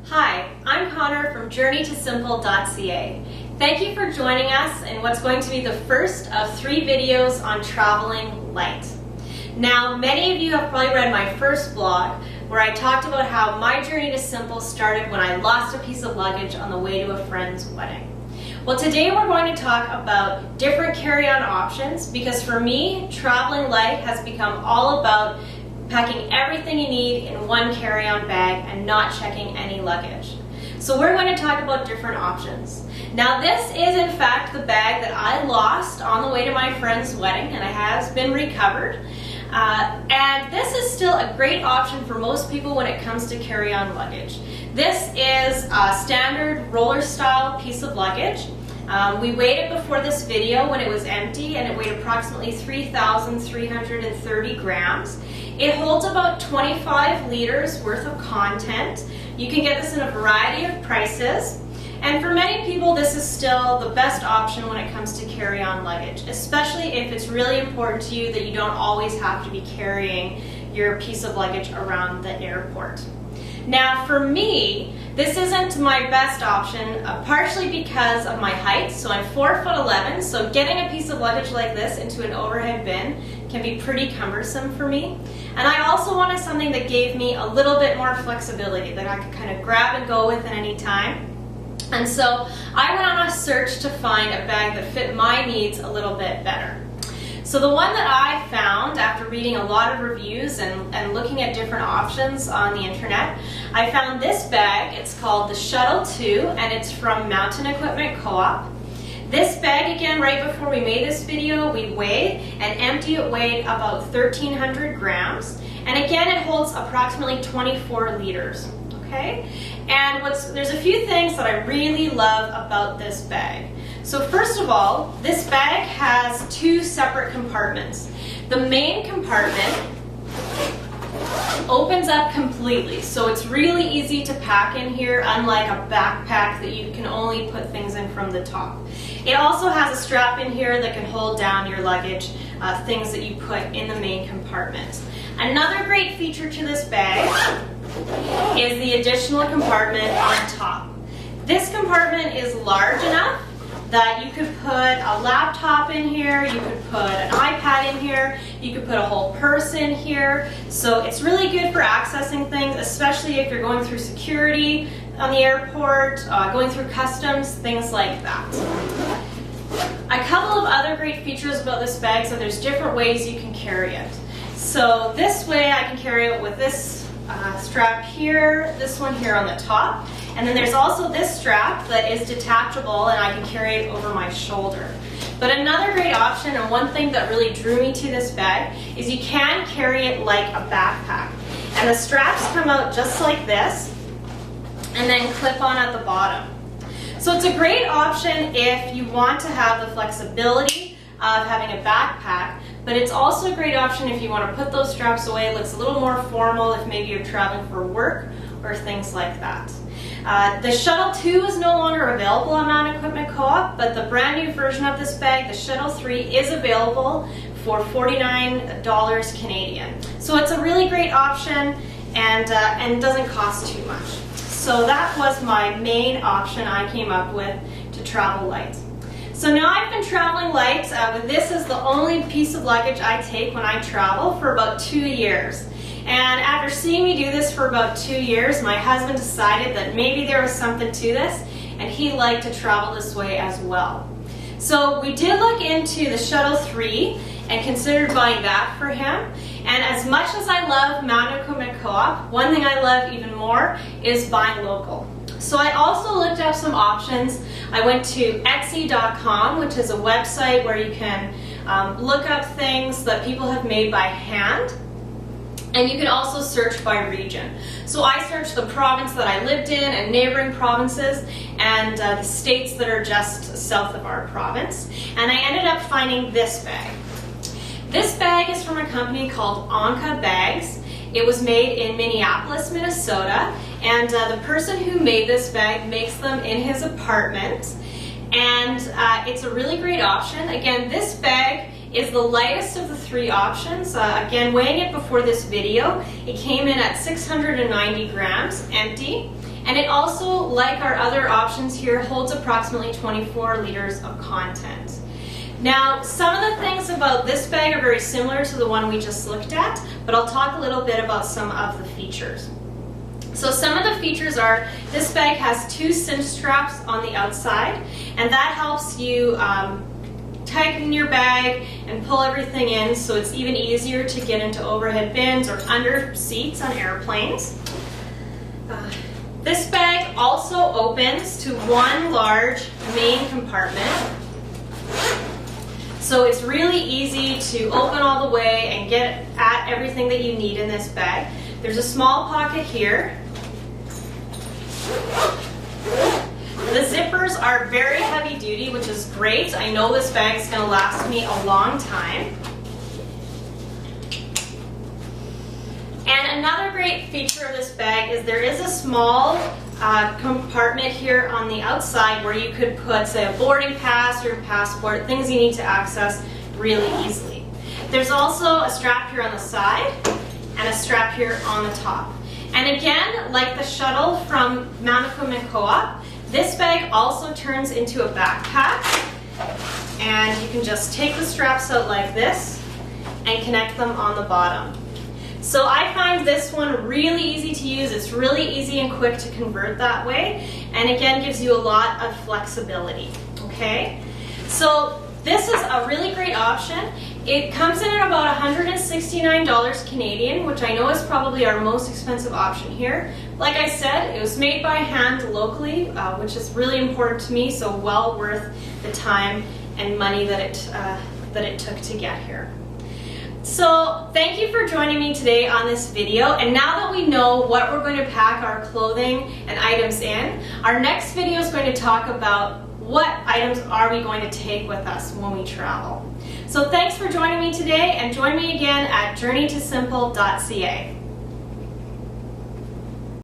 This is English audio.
Hi, I'm Connor from journeytosimple.ca. Thank you for joining us in what's going to be the first of 3 videos on traveling light. Now, many of you have probably read my first blog where I talked about how my journey to Simple started when I lost a piece of luggage on the way to a friend's wedding. Well, today we're going to talk about different carry-on options because for me, traveling light has become all about packing everything you need in one carry-on bag and not checking any luggage. So we're going to talk about different options. Now this is in fact the bag that I lost on the way to my friend's wedding, and it has been recovered. And this is still a great option for most people when it comes to carry-on luggage. This is a standard roller style piece of luggage. We weighed it before this video when it was empty, and it weighed approximately 3,330 grams. It holds about 25 liters worth of content. You can get this in a variety of prices. And for many people, this is still the best option when it comes to carry-on luggage, especially if it's really important to you that you don't always have to be carrying your piece of luggage around the airport. Now for me, this isn't my best option, partially because of my height. So I'm 4'11", so getting a piece of luggage like this into an overhead bin can be pretty cumbersome for me. And I also wanted something that gave me a little bit more flexibility, that I could kind of grab and go with at any time. And so I went on a search to find a bag that fit my needs a little bit better. So the one that I found after reading a lot of reviews and looking at different options on the internet, I found this bag. It's called the Shuttle 2, and it's from Mountain Equipment Co-op. This bag, again, right before we made this video, we weighed, and empty it weighed about 1,300 grams. And again, it holds approximately 24 liters, okay? And there's a few things that I really love about this bag. So first of all, this bag has 2 separate compartments. The main compartment opens up completely, so it's really easy to pack in here, unlike a backpack that you can only put things in from the top. It also has a strap in here that can hold down your luggage, things that you put in the main compartment. Another great feature to this bag is the additional compartment on top. This compartment is large enough that you could put a laptop in here, you could put an iPad in here, you could put a whole purse in here. So it's really good for accessing things, especially if you're going through security on the airport, going through customs, things like that. A couple of other great features about this bag, so there's different ways you can carry it. So this way I can carry it with this strap here, this one here on the top, and then there's also this strap that is detachable and I can carry it over my shoulder. But another great option, and one thing that really drew me to this bag, is you can carry it like a backpack. And the straps come out just like this and then clip on at the bottom. So it's a great option if you want to have the flexibility of having a backpack, but it's also a great option if you want to put those straps away. It looks a little more formal if maybe you're traveling for work or things like that. The Shuttle 2 is no longer available on Mountain Equipment Co-op, but the brand new version of this bag, the Shuttle 3, is available for $49 Canadian. So it's a really great option and doesn't cost too much. So that was my main option I came up with to travel light. So now I've been traveling light with this as the only piece of luggage I take when I travel for about 2 years. And after seeing me do this for about 2 years, my husband decided that maybe there was something to this, and he liked to travel this way as well. So we did look into the Shuttle 3 and considered buying that for him. And as much as I love Mountain Equipment Co-op, one thing I love even more is buying local. So I also looked up some options. I went to Etsy.com, which is a website where you can look up things that people have made by hand. And you can also search by region. So I searched the province that I lived in and neighboring provinces and the states that are just south of our province. And I ended up finding this bag. This bag is from a company called Anka Bags. It was made in Minneapolis, Minnesota, and the person who made this bag makes them in his apartment. And it's a really great option. Again, this bag is the lightest of the 3 options. Again, weighing it before this video, it came in at 690 grams empty, And it also, like our other options here, holds approximately 24 liters of content. Now, some of the things about this bag are very similar to the one we just looked at, but I'll talk a little bit about some of the features. So some of the features are, this bag has 2 cinch straps on the outside, and that helps you tighten your bag and pull everything in, so it's even easier to get into overhead bins or under seats on airplanes. This bag also opens to one large main compartment. So it's really easy to open all the way and get at everything that you need in this bag. There's a small pocket here. The zippers are very heavy duty, which is great. I know this bag is going to last me a long time. And another great feature of this bag is there is a small compartment here on the outside where you could put, say, a boarding pass or a passport, things you need to access really easily. There's also a strap here on the side and a strap here on the top. And again, like the shuttle from Mount Equipment Co-op, this bag also turns into a backpack, and you can just take the straps out like this and connect them on the bottom. So I find this one really easy to use. It's really easy and quick to convert that way, and again gives you a lot of flexibility. Okay, so this is a really great option. It comes in at about $169 Canadian, which I know is probably our most expensive option here. Like I said, it was made by hand locally, which is really important to me, so well worth the time and money that it took to get here. So thank you for joining me today on this video, and now that we know what we're going to pack our clothing and items in, our next video is going to talk about what items are we going to take with us when we travel. So thanks for joining me today, and join me again at journeytosimple.ca.